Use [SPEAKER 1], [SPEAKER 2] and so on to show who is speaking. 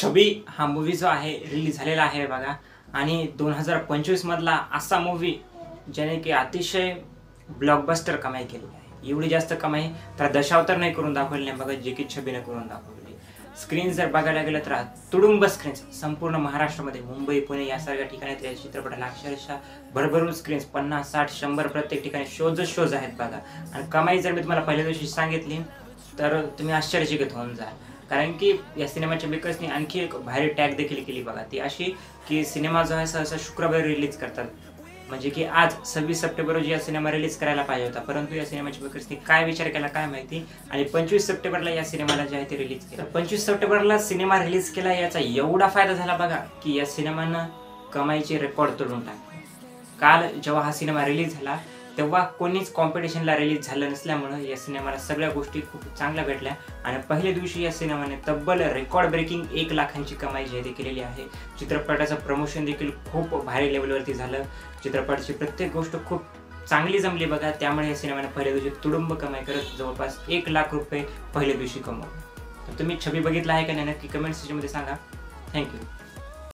[SPEAKER 1] छबी हा मूवी जो आहे रिलीज झालेला आहे बघा आणि 2025 मधला असा मूवी ज्याने की अतिशय ब्लॉकबस्टर कमाई केलेली आहे। एवढी जास्त कमाई तर दशावतार नाही करून दाखवली नाही बघा, जे की छबीने करून दाखवली। स्क्रीन जर बघायला गेलं तर तुडुंब स्क्रीन्स संपूर्ण महाराष्ट्रामध्ये मुंबई पुणे यासारख्या ठिकाणी त्या चित्रपटाला अक्षरशः भरभरून स्क्रीन्स 50 60 100 प्रत्येक ठिकाणी शोज आहेत बघा। आणि कमाई जर मी तुम्हाला पहिल्या दिवशी सांगितली तर तुम्ही आश्चर्यचकित होऊन जाल, कारण की या सिनेमाच्या मेकर्सनी आणखी एक भारी टॅग देखील केली बघा। ती अशी की सिनेमा जो आहे सहसा शुक्रवारी रिलीज करतात, म्हणजे की आज 26 सप्टेंबर रोजी हा सिनेमा रिलीज करायला पाहिजे होता, परंतु या सिनेमाच्या मेकर्सनी काय विचार केला काय माहिती आणि 25 सप्टेंबरला या सिनेमाला जे आहे ते रिलीज केलं। 25 सप्टेंबरला सिनेमा रिलीज केला याचा एवढा फायदा झाला बघा की या सिनेमानं कमाईचे रेकॉर्ड तोडून टाकले। काल जेव्हा हा सिनेमा रिलीज झाला तेव्हा कोणीच कॉम्पिटिशनला रिलीज झालं नसल्यामुळे या सिनेमाला सगळ्या गोष्टी खूप चांगल्या भेटल्या आणि पहिल्या दिवशी या सिनेमाने तब्बल रेकॉर्ड ब्रेकिंग 1 लाखांची कमाई जी आहे केलेली आहे। चित्रपटाचं प्रमोशन देखील खूप भारी लेवलवरती झालं। चित्रपटाची प्रत्येक गोष्ट खूप चांगली जमली बघा, त्यामुळे या सिनेमाने पहिल्या दिवशी तुडुंब कमाई करत जवळपास 1 लाख रुपये पहिल्या दिवशी कमवले। तर तुम्ही छबी बघितला आहे का नाही नक्की कमेंट सेक्शनमध्ये सांगा। थँक्यू।